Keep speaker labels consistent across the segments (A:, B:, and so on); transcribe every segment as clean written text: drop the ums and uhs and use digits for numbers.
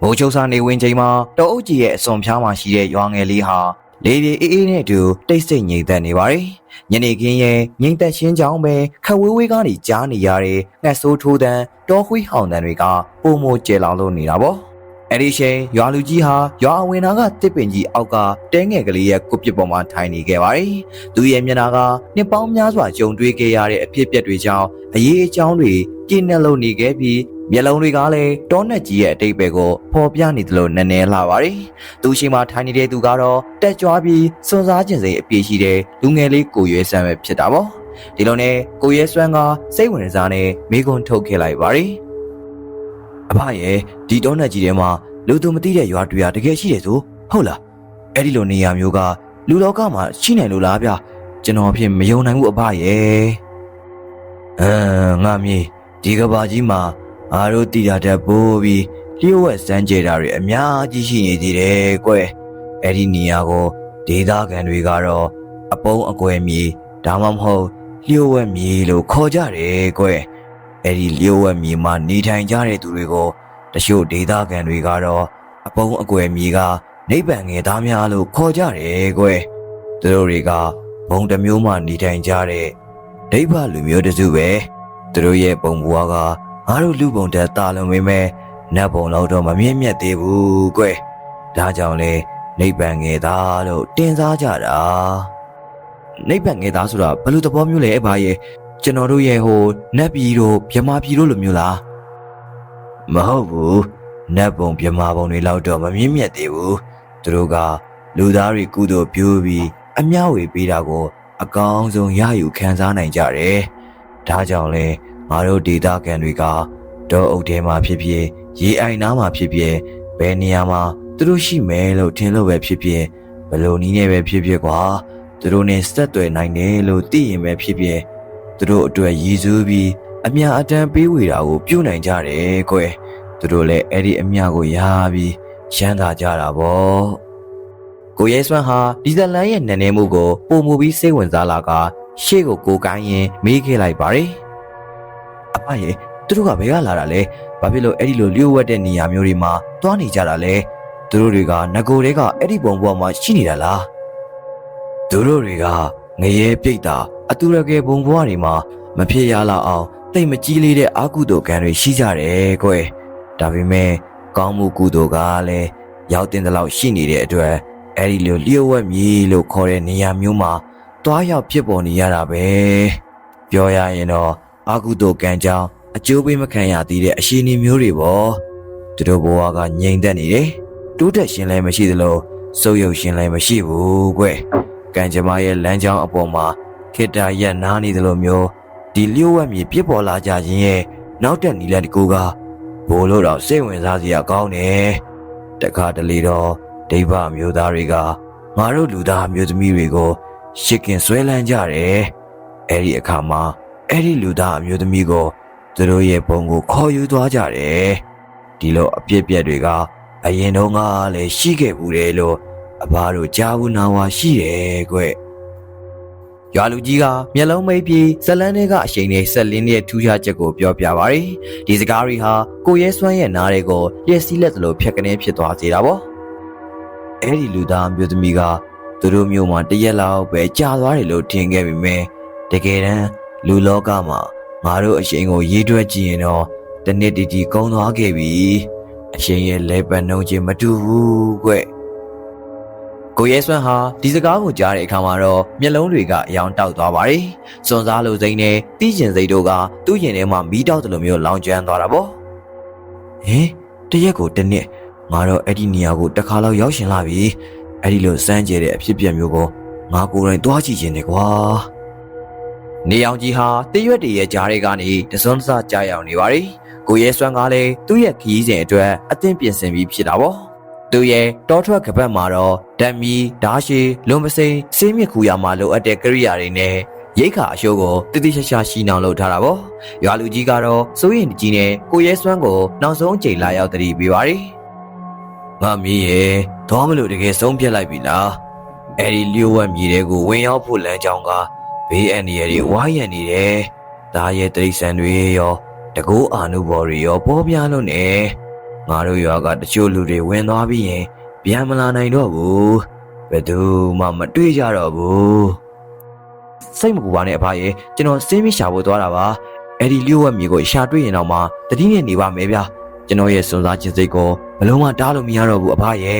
A: မိုးချုပ်စာနေဝင်ချိန်မှာတောအုပ်ကြီးရဲ့အစွန်ဖျားမှာရှိတဲ့ရွာငယ်လေးဟာလေပြေအေးအေးနဲ့အတူတိတ်ဆိတ်ငြိမ်သက်နေပါတယ်။ညနေခင်းရဲ့ငြိမ်သက်ရှင်းကြောင်းပဲခက်ဝေးဝေးကနေကြားနေရတဲ့ငှက်ဆိုးထိုးတန်းတောခွေးဟောင်တန်းတွေကပုံမိုကျဲလောင်လို့နေတာပေါ့။အဲ့ဒီချိန်ရွာလူကြီးဟာရွာအဝင်နာကတစ်ပင်ကြီးအောက်ကတဲငယ်ကလေးရဲ့ကုပ္ပစ်ပေါ်မှာထိုင်နေခဲ့ပါတယ်။သူရဲ့မျက်နှာကနှစ်ပေါင်းများစွာကြုံတွေ့ခဲ့ရတဲ့အဖြစ်အပျက်တွေကြောင့်အရေးအကြောင်းတွေပြည့်နှက်လို့နေခဲ့ပြီးမျက်လုံးတွေကလည်းတောနက်ကြီးရဲ့အတိတ်ပဲကိုဖော်ပြနေသလိုနည်းနည်းလှပါတယ်။သူရှိမှထိုင်နေတဲ့သူကတော့တက်ကြွပြီးစွန်စားခြင်းစိတ်အပြည့်ရှိတဲ့လူငယ်လေးကိုရွယ်ဆန်းပဲဖြစ်တာပေါ့။ဒီလိုနဲ့ကိုရွယ်စွမ်းကစိတ်ဝင်စားနဲ့မိကွန်းထုတ်ခဲ့လိုက်ပါတယ်။အဖရဲ့ဒီတောနက်ကြီးထဲမှာလူသူမသိတဲ့ရွာတွေကတကယ်ရှိတယ်ဆိုဟုတ်လား။အဲ့ဒီလိုနေရာမျိုးကလူလောကမှာရှိနိုင်လို့လားဗျ။ကျွန်တော်ဖြစ်မယုံနိုင်ဘူးအဖရဲ့။ငါမြေဒီကဘာကြီးမှာအားတို့တည်တာတက်ပိုးပြီးလျှို့ဝှက်စမ်းကြဲတာတွေအများကြီးရှိနေသေးတယ်ကွယ်အဲ့ဒီနေရာကိုဒေသခံတွေကတော့အပုံးအကွယ်မြေဒါမှမဟုတ်လျှို့ဝှက်မြေလို့ခေါ်ကြတယ်ကွယ်အဲ့ဒီလျှို့ဝှက်မြေမှာနေထိုင်ကြတဲ့သူတွေကိုတချို့ဒေသခံတွေကတော့အပုံးအကွယ်မြေကနိဗ္ဗာန်ငယ်သားများလို့ခေါ်ကြတယ်ကွယ်သူတို့တွေကဘုံတစ်မျိုးမှနေထိုင်ကြတဲ့ဒိဗ္ဗလူမျိုးတစုပဲသူတို့ရဲ့ပုံပွားကငါတို့လူပုံတက်တာလုံးပဲနတ်ပုံတော့တော့မမြင့်မြတ်သေးဘူးကွဒါကြောင့်လေနိဗ္ဗာန်ငယ်သားလို့တင်စားကြတာနိဗ္ဗာန်ငယ်သားဆိုတာဘယ်လိုသဘောမျိုးလဲအဘရဲ့ကျွန်တော်တို့ရဲ့ဟိုနတ်ပြည်တို့မြမပြည်တို့လိုမျိုးလားမဟုတ်ဘူးနတ်ပုံမြမပုံတွေလောက်တော့မမြင့်မြတ်သေးဘူးသူတို့ကလူသားတွေကုသိုလ်ပြုပြီးအမျှဝေပေးတာကိုအကောင်းဆုံးရယူခံစားနိုင်ကြတယ်ဒါကြောင့်လေငါတို့ဒေသခံတွေကတောအုပ်ထဲမှာဖြစ်ဖြစ်ရေအိုင်နားမှာဖြစ်ဖြစ်ဘယ်နေရာမှာသူတို့ရှိမယ်လို့ထင်လို့ပဲဖြစ်ဖြစ်ဘယ်လိုနည်းနဲ့ပဲဖြစ်ဖြစ်ကွာသူတို့နဲ့ဆက်သွယ်နိုင်တယ်လို့သိရင်ပဲဖြစ်ဖြစ်သူတို့အတွက်ရည်စူးပြီးအမြအတမ်းပေးဝေတာကိုပြုနိုင်ကြတယ်ကွယ်သူတို့လည်းအဲ့ဒီအမြကိုရပြီးရမ်းသာကြတာပေါ့ကိုရဲစွမ်းဟာဒီဇလန်ရဲ့နည်းနည်းမှုကိုပုံမူပြီးစိတ်ဝင်စားလာကရှေ့ကိုကိုကိုင်းရင်မေးခဲ့လိုက်ပါတယ်အဖရဲ့သူတို့ကဘယ်ကလာတာလဲဘာဖြစ်လို့အဲ့ဒီလိုလျှို့ဝှက်တဲ့နေရာမျိုးတွေမှာတွားနေကြတာလဲသူတို့တွေကငကိုတွေကအဲ့ဒီပုံပေါ်မှာရှိနေတာလားသူတို့တွေကငရဲပြိတ်တာအတူရကယ်ပုံပေါ်တွေမှာမဖြစ်ရလောက်အောင်တိတ်မကြီးလေးတဲ့အာကုသိုလ်ကံတွေရှိကြတယ်ကွယ်ဒါပေမဲ့ကောင်းမှုကုသိုလ်ကလည်းရောက်တင်တဲ့လောက်ရှိနေတဲ့အတွက်အဲ့ဒီလိုလျှို့ဝှက်မြေလို့ခေါ်တဲ့နေရာမျိုးမှာတွားရောက်ဖြစ်ပေါ်နေရတာပဲပြောရရင်တော့အာကုသိုလ်ကံကြောင့်အကျိုးပေးမခံရသေးတဲ့အရှိန်မျိုးတွေပေါ့သူတို့ဘဝကငြိမ်သက်နေတယ်တိုးတက်ရှင်လည်းမရှိသလိုစုပ်ယုပ်ရှင်လည်းမရှိဘူးကွကံကြမ္မာရဲ့လမ်းကြောင်းအပေါ်မှာခေတ္တရက်နားနေသလိုမျိုးဒီလျှို့ဝှက်မြေပြစ်ပေါ်လာကြခြင်းရဲ့နောက်တက်နီလန်တကူကဘိုလ်လို့တော့စိတ်ဝင်စားစရာကောင်းတယ်တခါတလေတော့ဒိဗ္ဗမျိုးသားတွေကငါတို့လူသားမျိုးသမီးတွေကိုရှစ်ကင်ဆွဲလန်းကြတယ်အဲ့ဒီအခါမှာအဲ့ဒီလူသားအမျိုးသမီးကိုသူတို့ရဲ့ဘုံကိုခေါ်ယူသွားကြတယ်ဒီလိုအပြစ်ပြက်တွေကအရင်တုန်းကလည်းရှိခဲ့ဘူးတယ်လို့အဘတို့ကြားဘူးနာဝါရှိတယ်ကွရွာလူကြီးကမျက်လုံးမိတ်ပြီးဇလန်းတွေကအရှိန်နဲ့ဆက်လင်းတဲ့ထူးခြားချက်ကိုပြောပြပါတယ်ဒီစကားတွေဟာကိုရဲစွမ်းရဲ့နားတွေကိုလျက်စီးလက်သလိုဖြတ်ကနေဖြစ်သွားစေတာပေါ့အဲ့ဒီလူသားမျိုးသမီးကသူတို့မျိုးမှာတရက်လောက်ပဲကြာသွားတယ်လို့ထင်ခဲ့ပြီးမြဲတကယ်တမ်းလူလောကမှာငါတို့အရှိန်ကိုရေးတွက်ကြည့်ရင်တော့တနစ်တီကုန်းသွားခဲ့ပြီအရှိန်ရဲ့လဲပတ်နှုံးချင်းမတူဘူးကွကိုရဲစွမ်းဟာဒီစကားကိုကြားတဲ့အခါမှာတော့မျက်လုံးတွေကအယောင်တောက်သွားပါတယ်စွန်စားလိုစိမ့်နဲ့ပြီးကျင်စိတ်တို့ကသူ့ရင်ထဲမှာမီးတောက်တယ်လို့မျိုးလောင်ကျွမ်းသွားတာပေါ့ဟင်တရက်ကိုတနစ်ငါတော့အဲ့ဒီနေရာကိုတစ်ခါလောက်ရောက်ရှင်လာပြီအဲ့ဒီလိုစမ်းကြဲတဲ့အဖြစ်အပျက်မျိုးကိုငါကိုယ်တိုင်တွားကြည့်ခြင်းနဲ့ကွာနေအောင်ကြီးဟာတရွက်တည်းရဲ့ကြားတွေကနေတစွန်းတစကြားရောက်နေပါပြီကိုရဲစွမ်းကလည်းသူ့ရဲ့ခီးစဉ်အတွက်အသင့်ပြင်ဆင်ပြီးဖြစ်တာပေါ့သူရဲ့တောထွက်ကပတ်မှာတော့ဓာတ်မီဓာရှိလွန်ပစိန်ဆေးမြစ်ခူရမှာလိုအပ်တဲ့ကိရိယာတွေနဲ့ရိတ်ခါအရှိုးကိုတိတိကျကျရှင်းအောင်လုပ်ထားတာပေါ့ရွာလူကြီးကတော့စိုးရင်ကြီးနဲ့ကိုရဲစွမ်းကိုနောက်ဆုံးအချိန်လာရောက်တတိပေးပါတယ်ငါမီးရဲ့တော့မလို့တကယ်ဆုံးပြက်လိုက်ပြီလားအဲ့ဒီလျှို့ဝှက်မြေတွေကိုဝင်ရောက်ဖို့လမ်းကြောင်းကဘေးအန္တရာယ်တွေဝိုင်းရံနေတယ်ဒါရဲ့တိရစ္ဆာန်တွေရောတကူအာနုဘော်တွေရောပေါ်ပြလို့နေ ငါတို့ရွာကတချို့လူတွေဝင်သွားပြီးရင်ပြန်မလာနိုင်တော့ဘူးဘယ်သူမှမတွေ့ကြတော့ဘူးစိတ်မပူပါနဲ့အဖရဲ့ကျွန်တော်စင်းမရှာဖို့သွားတာပါအဲ့ဒီလျှို့ဝှက်မြေကိုရှာတွေ့ရင်တော့မှတတိနဲ့နေပါမယ်ဗျာကျွန်တော်ရဲ့စွန့်စားခြင်းစိတ်ကိုဘလုံးမတားလို့မရတော့ဘူးအဖရဲ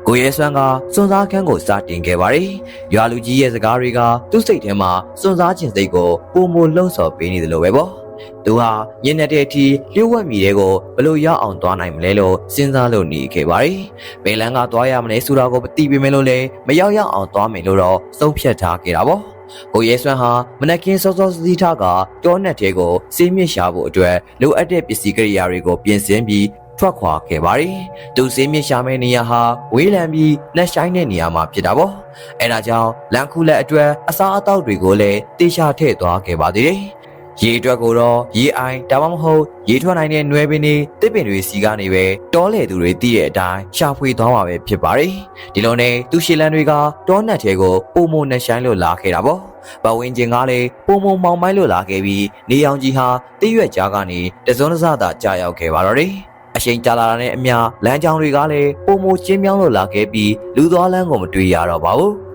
A: ့ကိုရဲဆွမ်းကစွန့်စားခန်းကိုစတင်ခဲ့ပါတယ်ရွာလူကြီးရဲ့စကားတွေကသူ့စိတ်ထဲမှာစွန့်စားခြင်းစိတ်ကိုပုံမလှုံ့ဆော်ပေးနေတယ်လို့ပဲပေါ့သူဟာညနေတဲ့အထိလျှို့ဝှက်မြေတွေကိုဘယ်လိုရောက်အောင်သွားနိုင်မလဲလို့စဉ်းစားလို့နေခဲ့ပါတယ်။ဘယ်လန်းကသွားရမလဲဆိုတာကိုမသိပေမဲ့လို့လည်းမရောက်အောင်သွားမယ်လို့တော့ဆုံးဖြတ်ထားခဲ့တာပေါ့။ကိုရဲဆွမ်းဟာမနက်ခင်းစောစောစီးထားကတောနက်ထဲကိုစေးမြင့်ရှာဖို့အတွက်လိုအပ်တဲ့ပစ္စည်းကိရိယာတွေကိုပြင်ဆင်ပြီးထွက်ခွာခဲ့ပါတယ်။သူစေးမြင့်ရှာမယ့်နေရာဟာဝေးလံပြီးနှက်ဆိုင်တဲ့နေရာမှာဖြစ်တာပေါ့။အဲဒါကြောင့်လန်ခုလက်အတွက်အစားအသောက်တွေကိုလည်းတေချာထည့်သွားခဲ့ပါသေးတယ်။ရေအတွက်ကိုတော့ရေအိုင်ဒါမှမဟုတ်ရေထွက်နိုင်တဲ့နွယ်ပင်တွေတစ်ပင်တွေစီကနေပဲတောလေသူတွေတည်တဲ့အတိုင်းရှာဖွေသွားမှာပဲဖြစ်ပါတယ်ဒီလိုနဲ့သူရှီလန်တွေကတောနက်ထဲကိုပုံမနဲ့ဆိုင်လို့လာခဲ့တာပေါ့ပဝင်းကျင်ကလည်းပုံမမောင်မိုင်းလို့လာခဲ့ပြီးနေအောင်ကြီးဟာတည့်ရွက်ကြားကနေတစုံတစသာကြာရောက်ခဲ့ပါတော့တယ်အရှိန်ကြာလာတဲ့နဲ့အမျှလမ်းကြောင်းတွေကလည်းပုံမချင်းမြောင်းလို့လာခဲ့ပြီးလူသွားလမ်းကိုမတွေ့ရတော့ပါဘူး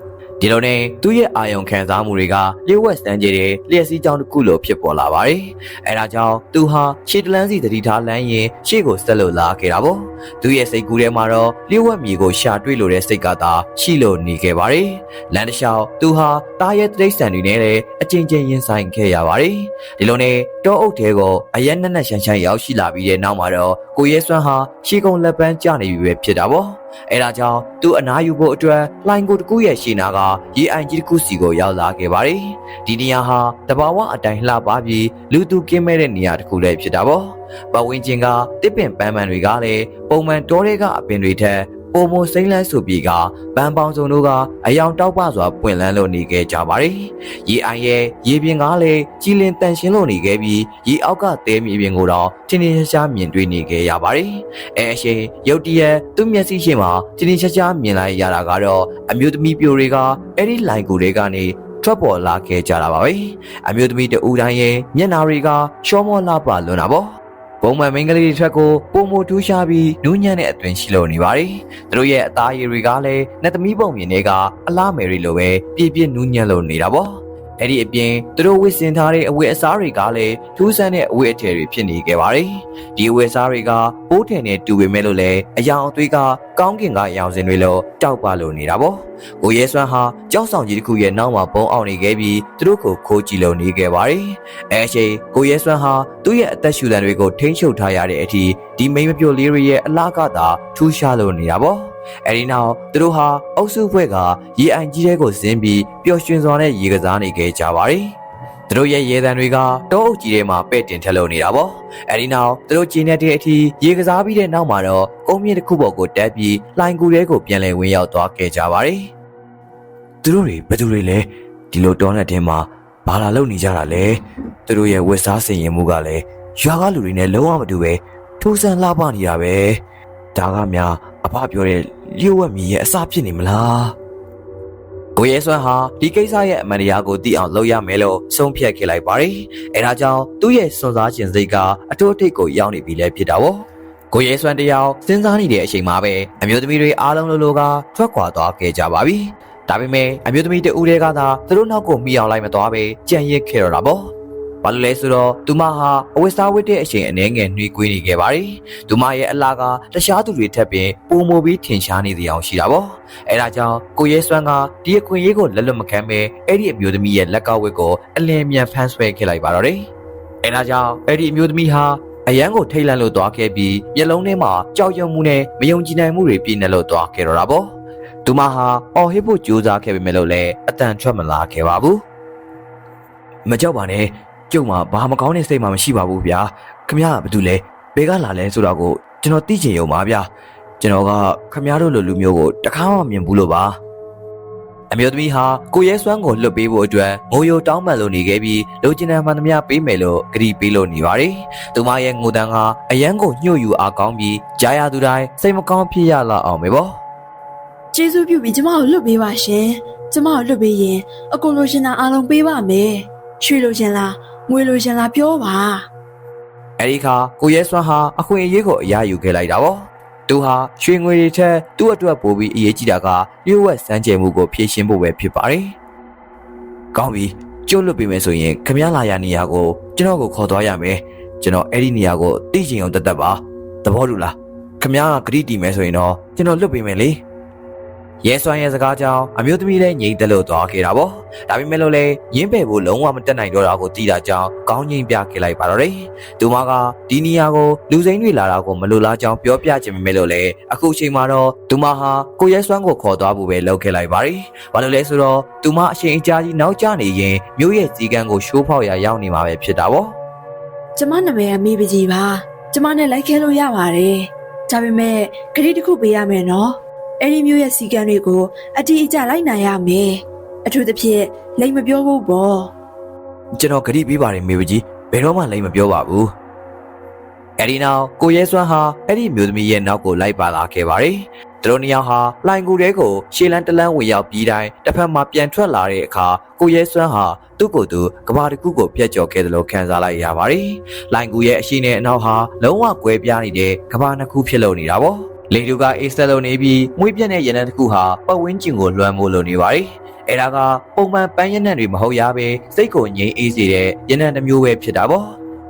A: ဒီလိုနဲ့သူ့ရဲ့အာယုံခံစားမှုတွေကလျှို့ဝှက်စမ်းကြတဲ့လျှက်စီးကြောင်းတစ်ခုလိုဖြစ်ပေါ်လာပါတယ်။အဲဒါကြောင့်သူဟာရှေ့တလန်းစီတတိထားလမ်းရင်ရှေ့ကိုဆက်လို့လာခဲ့တာပေါ့။သူ့ရဲ့စိတ်ကူးထဲမှာတော့လျှို့ဝှက်မြေကိုရှာတွေ့လို့တဲ့စိတ်ကသာရှိလို့နေခဲ့ပါတယ်။လမ်းတစ်လျှောက်သူဟာတားရဲ့တိရစ္ဆာန်တွေနဲ့လည်းအချင်းချင်းရင်ဆိုင်ခဲ့ရပါတယ်။ဒီလိုနဲ့တောအုပ်ထဲကိုအရက်နက်နက်ရှမ်းရှမ်းရောက်ရှိလာပြီးတဲ့နောက်မှာတော့ကိုရဲစွမ်းဟာရှီကုံလက်ပန်းကျနေပြီပဲဖြစ်တာပေါ့။အဲဒါကြောင့်သူအနားယူဖို့အတွက်လိုင်ကိုတကူရဲ့ရှေ့နာကရေအိုင်ကြီးတစ်ခုစီကိုရောက်လာခဲ့ပါတယ်။ဒီနေရာဟာတဘာဝအတိုင်းလှပပြီးလူသူကင်းမဲ့တဲ့နေရာတစ်ခုလည်းဖြစ်တာပေါ့။ပဝင်းချင်းကတစ်ပင်ပန်းပန်းတွေကလည်းပုံမှန်တောတွေကအပင်တွေထက်ပုံမစိမ့်လန်းဆိုပြီးကဗန်ပေါင်စုံတို့ကအယောင်တောက်ပစွာပွင့်လန်းလို့နေခဲ့ကြပါတယ်။ရေအိုင်ရဲ့ရေပြင်ကားလည်းကြည်လင်တန်ရှင်းလို့နေခဲ့ပြီးရေအောက်ကတဲမြေပြင်ကိုတော့ထင်းထင်းရှားရှားမြင်တွေ့နေခဲ့ရပါတယ်။အဲအရှင်ရုတ်တရက်သူ့မျက်စိရှိမှာထင်းထင်းရှားရှားမြင်လိုက်ရတာကတော့အမျိုးသမီးပြိုတွေကအဲ့ဒီလိုင်ကူတွေကနေထွက်ပေါ်လာခဲ့ကြတာပါပဲ။အမျိုးသမီးတဦးတိုင်းရဲ့မျက်နှာတွေကရှောမောလှပလွန်းတာပေါ့။ပုံမှန်မိန်းကလေးတွေထက်ကိုပုံမတူးရှားပြီးနူးညံ့တဲ့အသွင်ရှိလို့နေပါတယ်။သူတို့ရဲ့အသားရည်တွေကလည်းနတ်သမီးပုံမြင်တွေကအလားမယ်ရီလိုပဲပြည့်ပြည့်နူးညံ့လို့နေတာပေါ့။အဲ့ဒီအပြင်သူတို့ဝတ်ဆင်ထားတဲ့အဝတ်အစားတွေကလည်းထူးဆန်းတဲ့အဝတ်အထည်တွေဖြစ်နေခဲ့ပါတယ်။ဒီအဝတ်အစားတွေကပိုးထည်နဲ့တူပေမဲ့လို့လည်းအယောင်အသွေးကကောင်းကင်ကရောင်စင်တွေလိုတောက်ပလို့နေတာပေါ့။ကိုရဲစွမ်းဟာကြောက်ဆောင်ကြီးတစ်ခုရဲ့နောက်မှာပုံအောင်နေခဲ့ပြီးသူတို့ကိုခိုးကြည့်လို့နေခဲ့ပါတယ်။အဲအချိန်ကိုရဲစွမ်းဟာသူ့ရဲ့အသက်ရှူသံတွေကိုထိန်းချုပ်ထားရတဲ့အထိဒီမိန်းမပြိုလေးတွေရဲ့အလားကသာထူးရှားလို့နေတာပေါ့။အဲဒီနောက်သူတို့ဟာအုပ်စုဖွဲ့ကရေအိုင်ကြီးတဲ့ကိုဆင်းပြီးပျော်ရွှင်စွာနဲ့ရေကစားနေခဲ့ကြပါတယ်။သူတို့ရဲ့ရေတံတွေကတောအုပ်ကြီးထဲမှာပဲ့တင်ထက်လို့နေတာပေါ့။အဲဒီနောက်သူတို့ကျင်းနေတဲ့အထိရေကစားပြီးတဲ့နောက်မှာတော့ကုန်းမြင့်တစ်ခုပေါ်ကိုတက်ပြီးလှိုင်ကူထဲကိုပြန်လည်ဝင်ရောက်သွားခဲ့ကြပါတယ်။သူတို့တွေဘယ်သူတွေလဲဒီလိုတောနဲ့တင်းမှာဘာလာလုပ်နေကြတာလဲသူတို့ရဲ့ဝတ်စားစင်ရင်မှုကလည်းရွာကလူတွေနဲ့လုံးဝမတူပဲထိုးဆန်းလှပနေတာပဲဒါကများအဖပြောတဲ့လျှို့ဝှက်မြေရဲ့အစဖြစ်နေမလားကိုရဲစွမ်းဟာဒီကိစ္စရဲ့အမှန်တရားကိုသိအောင်လုပ်ရမယ်လို့ဆုံးဖြတ်ခဲ့လိုက်ပါတယ်အဲဒါကြောင့်သူ့ရဲ့စွန့်စားခြင်းစိတ်ကအတိုးအထိပ်ကိုရောက်နေပြီလဲဖြစ်တာပေါ့ကိုရဲစွမ်းတယောက်စဉ်းစားနေတဲ့အချိန်မှာပဲအမျိုးသမီးတွေအားလုံးလိုကထွက်ခွာသွားခဲ့ကြပါပြီဒါပေမဲ့အမျိုးသမီးတဦးတည်းကသာသူတို့နောက်ကိုမိအောင်လိုက်မသွားပဲကြံ့ရစ်ခဲ့တော့တာပေါ့ဘာလို့လဲဆိုတော့သူမဟာအဝတ်စားဝတ်တဲ့အချိန်အနေငယ်နှွေးကွေးနေခဲ့ပါတယ်။သူမရဲ့အလားကတခြားသူတွေထက်ပင်ပိုမိုပြီးထင်ရှားနေတဲ့အကြောင်းရှိတာပေါ့။အဲဒါကြောင့်ကိုရဲစွမ်းကဒီအခွင့်အရေးကိုလက်လွတ်မခံပဲအဲ့ဒီအမျိုးသမီးရဲ့လက်ကဝတ်ကိုအလင်းမြန်ဖမ်းဆွဲခဲ့လိုက်ပါတော့တယ်။အဲဒါကြောင့်အဲ့ဒီအမျိုးသမီးဟာအရန်ကိုထိတ်လန့်လို့သွားခဲ့ပြီးမျက်လုံးထဲမှာကြောက်ရွံ့မှုနဲ့မယုံကြည်နိုင်မှုတွေပြည့်နေလို့သွားခဲ့တော့တာပေါ့။သူမဟာအော်ဟစ်ဖို့ကြိုးစားခဲ့ပေမဲ့လို့လည်းအတန်ထွက်မလာခဲ့ပါဘူး။မကြောက်ပါနဲ့ကျုပ်မှာဘာမကောင်းတဲ့စိတ်မှမရှိပါဘူးဗျာခမရဘာတူလဲဘယ်ကလာလဲဆိုတော့ကိုကျွန်တော်သိချင်ရုံပါဗျာကျွန်တော်ကခမရတို့လိုလူမျိုးကိုတခါမှမမြင်ဘူးလို့ပါအမျိုးသမီးဟာကိုရဲစွမ်းကိုလွတ်ပေးဖို့အတွက်ငိုယိုတောင်းပန်လို့နေခဲ့ပြီးလိုချင်တဲ့မှန်သမျှပေးမယ်လို့ကတိပေးလို့နေပါတယ်သူမရဲ့ငိုတန်းကအရန်ကိုညှို့ယူအားကောင်းပြီးကြားရသူတိုင်းစိတ်မကောင်းဖြစ်ရလာအောင်ပဲပေါ့
B: ကျေးဇူးပြုပြီးကျမကိုလွတ်ပေးပါရှင်ကျမကိုလွတ်ပေးရင်အကုန်လိုချင်တာအားလုံးပေးပါမယ်ရွှေလိုချင်လားငွေလိုချင်လားပြောပါ
A: အဲဒီခါကိုရဲစွမ်းဟာအခွင့်အရေးကိုအရယူခဲ့လိုက်တာပေါ့။သူဟာရွှေငွေတွေထက်သူ့အတွက်ပိုပြီးအရေးကြီးတာကလျှို့ဝှက်စမ်းကြယ်မှုကိုဖြည့်ရှင်းဖို့ပဲဖြစ်ပါတယ်။ကောင်းပြီကျုပ်လွတ်ပြီးမယ်ဆိုရင်ခမရလာရနေရာကိုကျွန်တော်ကိုခေါ်သွားရမယ်ကျွန်တော်အဲ့ဒီနေရာကိုသိချင်အောင်တတ်ပါသဘောတူလားခမရကဂရိတီမယ်ဆိုရင်တော့ကျွန်တော်လွတ်ပြီးမယ်လေရဲစွမ်းရဲ့စကားကြောင့်အမျိုးသမီးလည်းငြိမ်သက်လို့သွားခဲ့တာပေါ့ဒါပေမဲ့လို့လည်းရင်းပယ်ဖို့လုံးဝမတက်နိုင်တော့တာကိုသိတာကြောင့်ကောင်းငြိမ်ပြခဲ့လိုက်ပါတော့တယ်သူမကဒီနေရာကိုလူစိမ်းတွေလာတာကိုမလိုလားကြောင်းပြောပြချင်ပေမဲ့လို့လည်းအခုချိန်မှာတော့သူမဟာကိုရဲစွမ်းကိုခေါ်သွားဖို့ပဲလုပ်ခဲ့လိုက်ပါတယ်ဘာလို့လဲဆိုတော့သူမအချိန်အကြာကြီးနောက်ကျနေရင်မြို့ရဲ့စီကန်းကိုရှိုးဖောက်ရရောက်နေမှာပဲဖြစ်တာပေါ့
B: ကျမနာမည်ကမေပကြီးပါကျမနဲ့လိုက်ခဲလို့ရပါတယ်ဒါပေမဲ့ဂရိတစ်ခုပေးရမယ်နော်အဲ့ဒီမျိုးရဲ့စီကံတွေကိုအတီးအကျလိုက်နိုင်ရမယ်အထူးသဖြင့်လိမ်မပြောဘူးပေါ့
A: ကျွန်တော်ဂရိပေးပါတယ်မေကြီးဘယ်တော့မှလိမ်မပြောပါဘူးအဲ့ဒီနောက်ကိုရဲစွမ်းဟာအဲ့ဒီမျိုးသမီးရဲ့နောက်ကိုလိုက်ပါလာခဲ့ပါတယ်သူတို့နှစ်ယောက်ဟာလိုင်ကူတဲကိုရှေ့လန်းတလန်းဝင်ရောက်ပြီးတိုင်းတစ်ဖက်မှာပြန်ထွက်လာတဲ့အခါကိုရဲစွမ်းဟာသူ့ကိုယ်သူကဘာတစ်ခုကိုပြတ်ကျော်ခဲ့တယ်လို့ခံစားလိုက်ရပါတယ်လိုင်ကူရဲ့အရှိနဲ့အနောက်ဟာလုံးဝကွဲပြားနေတဲ့ကဘာနှစ်ခုဖြစ်လို့နေတာပေါ့လေတူကအေးဆက်လုံးနေပြီးမွေးပြက်တဲ့ရနံတစ်ခုဟာပတ်ဝန်းကျင်ကိုလွှမ်းမိုးလို့နေပါတယ်အဲ့ဒါကပုံမှန်ပန်းရနံတွေမဟုတ်ရပဲစိတ်ကိုငြိမ်အေးစေတဲ့ရနံတစ်မျိုးပဲဖြစ်တာပေါ့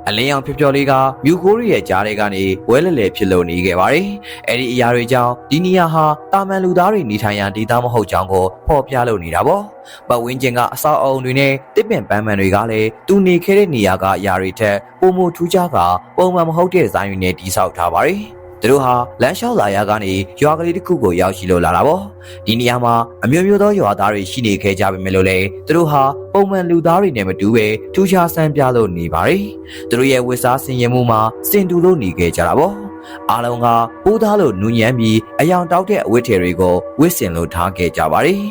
A: အလင်းအောင်ဖြော်ဖြော်လေးကမြူခိုးရဲ့ကြားတွေကနေဝဲလဲလဲဖြစ်လို့နေခဲ့ပါတယ်အဲ့ဒီအရာတွေကြောင့်ဒီနေရာဟာတာမန်လူသားတွေနေထိုင်ရာဒေသမဟုတ်ကြောင်းကိုဖော်ပြလို့နေတာပေါ့ပတ်ဝန်းကျင်ကအဆောက်အုံတွေနဲ့တစ်ပင်ပန်းမန်တွေကလည်းသူနေခဲ့တဲ့နေရာကအရာတွေထက်ပုံမထူးခြားကပုံမှန်မဟုတ်တဲ့ဇိုင်းတွေနဲ့တည်ဆောက်ထားပါတယ်သူတို့ဟာလမ်းလျှောက်လာရကနေရွာကလေးတစ်ခုကိုရောက်ရှိလို့လာတာပေါ့ဒီနေရာမှာအမျိုးမျိုးသောရွာသားတွေရှိနေခဲ့ကြပေမဲ့လို့လည်းသူတို့ဟာပုံမှန်လူသားတွေနဲ့မတူပဲထူးခြားဆန်းပြလို့နေပါတယ်သူတို့ရဲ့ဝတ်စားဆင်ရင်မှုမှာစင်တူလို့နေခဲ့ကြတာပေါ့အားလုံးကပိုးသားလို့နူးညံ့ပြီးအယောင်တောက်တဲ့အဝတ်ထည်တွေကိုဝတ်ဆင်လို့ထားခဲ့ကြပါတယ်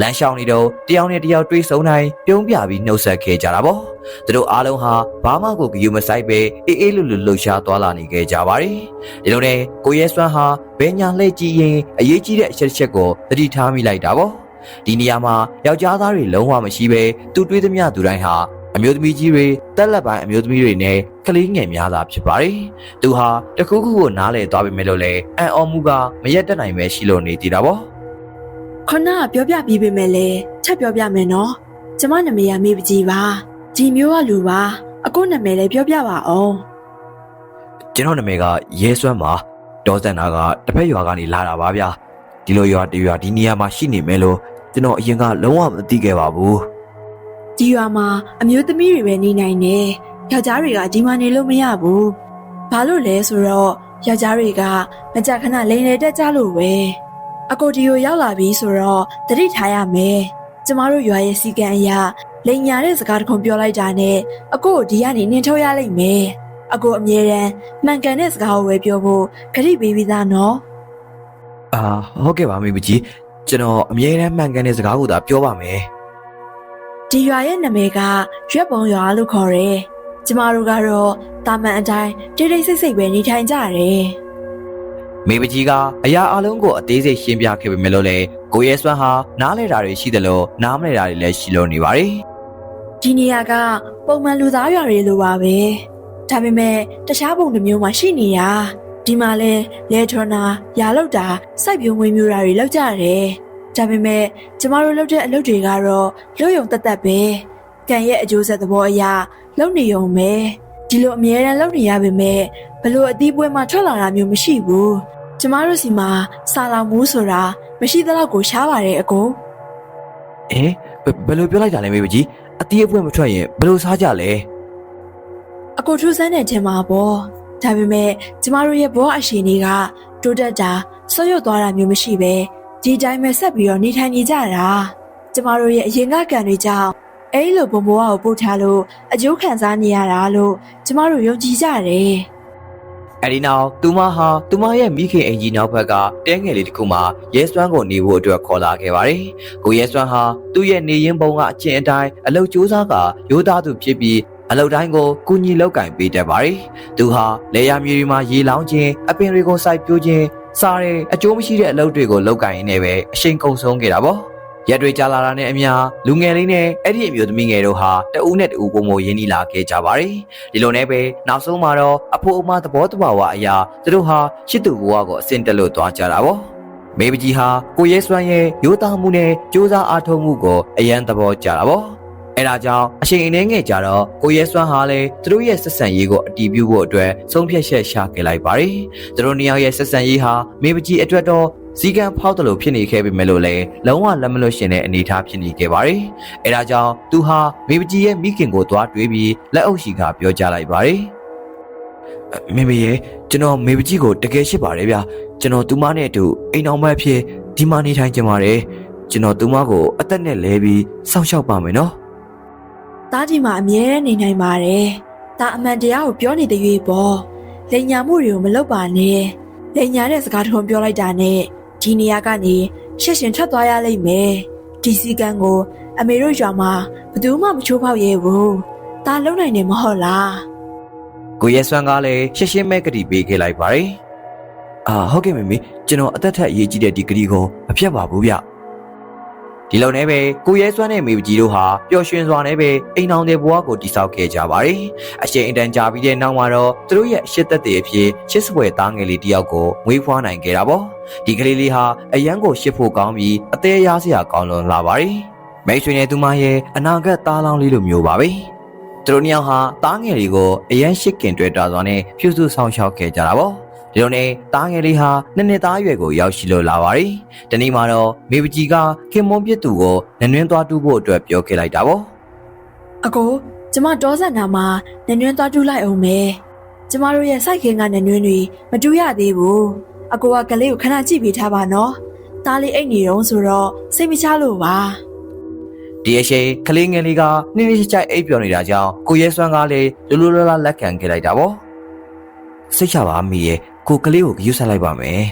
A: လမ်းလျှောက်နေတော့တယောက်နဲ့တယောက်တွေ့ဆုံတိုင်းပြုံးပြပြီးနှုတ်ဆက်ခဲ့ကြတာပေါ့သူတို့အားလုံးဟာဘာမှကိုဂရုမစိုက်ပဲအေးလူလှုပ်ရှားသွားလာနေခဲ့ကြပါတယ်ဒီလိုနဲ့ကိုရဲစွမ်းဟာဘဲညာလှည့်ကြည့်ရင်အရေးကြီးတဲ့အချက်ကိုသတိထားမိလိုက်တာပေါ့ဒီနေရာမှာယောက်ျားသားတွေလုံးဝမရှိပဲသူတွေးသမျှသူတိုင်းဟာအမျိုးသမီးကြီးတွေတက်လက်ပိုင်းအမျိုးသမီးတွေနဲ့ကလေးငယ်များသာဖြစ်ပါတယ်။သူဟာတခုခုကိုနားလည်သွားပြီမဲ့လို့လည်းအံ့ဩမှုကမရက်တက်နိုင်ပဲရှိလို့နေသေးတာပေါ့
B: ။ခဏပြောပြပြီးပေမဲ့လည်းချက်ပြောပြမယ်နော်။ကျမနာမည်ကမေပကြီးပါ။ဒီမျိုးကလူပါ။အခုနာမည်လည်းပြောပြပါအောင်
A: ။ကျွန်တော်နာမည်ကရဲစွမ်းပါ။ဒေါ်စန္ဒာကတစ်ဖက်ရွာကနေလာတာပါဗျာ။ဒီလိုရွာတရွာဒီနေရာမှာရှိနေမယ်လို့ကျွန်တော်အရင်ကလုံးဝမသိခဲ့ပါဘူး
B: ။ဒီရွာမှာအမျိုးသမီးတွေပဲနေနိုင်တယ်။ယောက်ျားတွေကဒီမှာနေလို့မရဘူး။ဘာလို့လဲဆိုတော့ယောက်ျားတွေကမကြခဏလိန်လေတက်ကြလို့ပဲ။အကိုဒီကိုရောက်လာပြီဆိုတော့တတိထားရမယ်။ကျမတို့ရွာရဲ့စီကံအရာလိန်ညာတဲ့စကားတခုပြောလိုက်တာနဲ့အကိုဒီကနေနင်းထုတ်ရလိမ့်မယ်။အကိုအမြဲတမ်းမှန်ကန်တဲ့စကားကိုပဲပြောဖို့ဂရိပေးပြီးသားနော်
A: ။ဟုတ်ကဲ့ပါမိမကြီးကျွန်တော်အမြဲတမ်းမှန်ကန်တဲ့စကားကိုသာပြောပါမယ်
B: ဒီရွာရဲ့နာမည်ကရွက်ပုံရွာလို့ခေါ်တယ်။ကျမတို့ကတော့တာမန်အတိုင်းတိတ်ဆိတ်ပဲနေထိုင်ကြတယ်
A: ။မေပကြီးကအရာအလုံးကိုအသေးစိတ်ရှင်းပြခဲ့ပေမဲ့လို့လည်းကိုရဲစွမ်းဟာနားလဲတာတွေရှိတယ်လို့နားမလဲတာတွေလည်းရှိလို့နေပါတယ်
B: ။ဒီနေရာကပုံမှန်လူသားရွာတွေလိုပါပဲ။ဒါပေမဲ့တခြားပုံတစ်မျိုးမှရှိနေတာ။ဒီမှာလဲထွန်းတာရာလောက်တာစိုက်ပျိုးမွေးမြူတာတွေလောက်ကြတယ်။ဒါပေမဲ့ကျမတို့လုပ်တဲ့အလုပ်တွေကတော့လွတ်ယုံတက်ပဲကံရဲ့အကျိုးဆက်သဘောအရလုပ်နေုံပဲဒီလိုအမြဲတမ်းလုပ်နေရပေမဲ့ဘလို့အသီးပွဲမှထွက်လာတာမျိုးမရှိဘူးကျမတို့စီမှာစာလောင်မှုဆိုတာမရှိသလောက်ကိုရှားပါတယ်အကို
A: ဘယ်လိုပြောလိုက်တာလဲမေကြီးအသီးအပွဲမထွက်ရင်ဘယ်လိုစားကြလဲ
B: အကိုထူးဆန်းတဲ့ခြင်းမှာပေါ့ဒါပေမဲ့ကျမတို့ရဲ့ဘောအရှိန်တွေကတိုးတက်တာဆွတ်ရွတ်သွားတာမျိုးမရှိပဲဒီတိုင်းပဲဆက်ပြီးတော့နေထိုင်နေကြတာကျမတို့ရဲ့အရင်ကကံတွေကြောင့်အဲ့လိုဘုံဘဝကိုပို့ထားလို့အကျိုးခံစားနေရတာလို့ကျမတို့ယုံကြည်ကြတယ်
A: အဲ့ဒီနောက်သူမရဲ့မိခင်အင်ကြီးနောက်ဘက်ကတဲငယ်လေးတစ်ခုမှာရဲစွမ်းကိုနေဖို့အတွက်ခေါ်လာခဲ့ပါတယ်။ကိုရဲစွမ်းဟာသူ့ရဲ့နေရင်ပုံကအကျင့်အတိုင်းအလုပ်ကြိုးစားကရိုးသားသူဖြစ်ပြီးအလုပ်တိုင်းကိုကူညီလောက်ကင်ပေးတတ်ပါတယ်။သူဟာလေယာမြေတွေမှာရေလောင်းခြင်းအပင်တွေကိုစိုက်ပျိုးခြင်းစားတဲ့အကျိုးမရှိတဲ့အလုပ်တွေကိုလောက်ကင်ရင်းနဲ့ပဲအရှိန်ကုန်ဆုံးခဲ့တာပေါ့။ ရက်တွေကြာလာတာနဲ့အမျှလူငယ်လေးနဲ့အဲ့ဒီအမျိုးသမီးငယ်တို့ဟာတဦးနဲ့တဦးပုံမရင်းနှီးလာခဲ့ကြပါတယ်ဒီလိုနဲ့ပဲနောက်ဆုံးမှာတော့အဖိုးအမသဘောတဘာဝအရာသူတို့ဟာရှစ်သူဘဝကိုအစင်တက်လို့သွားကြတာပေါ့မေပကြီးဟာကိုရဲစွမ်းရဲ့ရိုးသားမှုနဲ့ကြိုးစားအားထုတ်မှုကိုအယံသဘောကျတာပေါ့အဲဒါကြောင့်အချိန်အနေငယ်ကြတော့ကိုရဲစွမ်းဟာလည်းသူတို့ရဲ့ဆက်ဆံရေးကိုအတည်ပြုဖို့အတွက်ဆုံးဖြတ်ချက်ရှာခဲ့လိုက်ပါတယ်သူတို့နှစ်ယောက်ရဲ့ဆက်ဆံရေးဟာမေပကြီးအတွက်တော့စီကံဖောက်တယ်လို့ဖြစ်နေခဲ့ပေမဲ့လို့လည်းလုံးဝလက်မလွတ်ရှင်တဲ့အနေအထားဖြစ်နေခဲ့ပါတယ်။အဲဒါကြောင့်သူဟာမေပကြီးရဲ့မိခင်ကိုသွားတွေးပြီးလက်အုပ်ရှိကပြောကြားလိုက်ပါတယ်။မေမေရဲ့ကျွန်တော်မေပကြီးကိုတကယ်ရှိပါတယ်ဗျ။ကျွန်တော်သူမနဲ့အတူအိမ်အောင်မအဖြစ်ဒီမှာနေထိုင်ကြပါတယ်။ကျွန်တော်သူမကိုအသက်နဲ့လဲပြီးစောင့်ရှောက်ပါမယ်နော်
B: ။သားကြီးမှာအမြဲနေနိုင်ပါတယ်။ဒါအမှန်တရားကိုပြောနေတဲ့၍ပေါ့။လိန်ညာမှုတွေကိုမလုပ်ပါနဲ့။လိန်ညာတဲ့စကားထုံးပြောလိုက်တာနဲ့ဒီနေရာကနေရှက်ရှင်ထွက်သွားရလိမ့်မယ်ဒီစီကံကိုအမေတို့ရွာမှာဘယ်သူမှမချိုးဖောက်ရဲဘူးဒါလုံနိုင်နေမဟုတ်လား
A: ကိုရဲစွမ်းကလည်းရှက်ရှင်းမဲ့ကတိပေးခဲ့လိုက်ပါတယ်ဟုတ်ကဲ့မေမေကျွန်တော်အသက်ထက်အရေးကြီးတဲ့ဒီကတိကိုမဖြတ်ပါဘူးဗျဒီလိုနဲ့ပဲကိုရဲစွမ်းနဲ့မေပကြီးတို့ဟာပျော်ရွှင်စွာနဲ့ပဲအိမ်အောင်တဲ့ဘဝကိုတည်ဆောက်ခဲ့ကြပါတယ်အရှင်အင်တန်ကြာပြီးတဲ့နောက်မှာတော့သူတို့ရဲ့အရှိတ်သက်တဲ့အဖြစ်ချစ်စပွဲသားငယ်လေးတယောက်ကိုမွေးဖွားနိုင်ခဲ့တာပေါ့ဒီကလေးလေးဟာအရန်ကိုရှစ်ဖို့ကောင်းပြီးအသေးရစရာကောင်းလွန်လာပါတယ်မိတ်ဆွေနဲ့သူမရဲ့အနာဂတ်သားလောင်းလေးလိုမျိုးပါပဲသူတို့နှစ်ယောက်ဟာသားငယ်လေးကိုအရန်ရှစ်ကင်တွေ့တာစွာနဲ့ဖြူစုဆောင်ရှောက်ခဲ့ကြတာပေါ့ဒီလိုနဲ့သားငယ်လေးဟာနှစ်သားအရွယ်ကိုရောက်ရှိလို့လာပါတယ်။ဒီနေ့မှာတော့မေပကြီးကခင်မွန်ပြစ်သူကိုနနွင်းသွားတူးဖို့အတွက်ပြောခဲ့လိုက်တာပေါ့
B: ။အကိုကျမတောဆက်နာမှာနနွင်းသွားတူးလိုက်အောင်မယ်။ကျမတို့ရဲ့စိုက်ခင်းကနနွင်းတွေမတူးရသေးဘူး။အကိုကကလေးကိုခဏကြည့်ပေးထားပါနော်။သားလေးအိတ်နေတော့ဆိုတော့စိတ်မချလို့ပါ
A: ။ဒီအချိန်ကလေးငယ်လေးကနှင်းနှင်းချိုက်အိပ်ပျော်နေတာကြောင့်ကိုရဲစွမ်းကလည်းလူလူလာလက်ခံခဲ့လိုက်တာပေါ့။စိတ်ချပါမိရဲ့ကိုကလေးကိုယူဆလိုက်ပါမယ်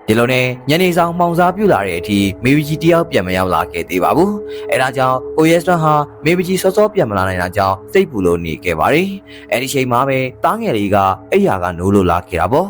A: ဒီလိုနဲ့ညနေဆောင်မှောင်စားပြူလာတဲ့အထိမေပကြီးတယောက်ပြန်မရောက်လာခဲ့သေးပါဘူးအဲဒါကြောင့်ကိုရဲစွမ်းဟာမေပကြီးစောစောပြန်မလာနိုင်တာကြောင့်စိတ်ပူလို့နေခဲ့ပါတယ်အဲဒီချိန်မှာပဲတားငယ်လေးကအိယာကနိုးလို့လာခဲ့တာပေါ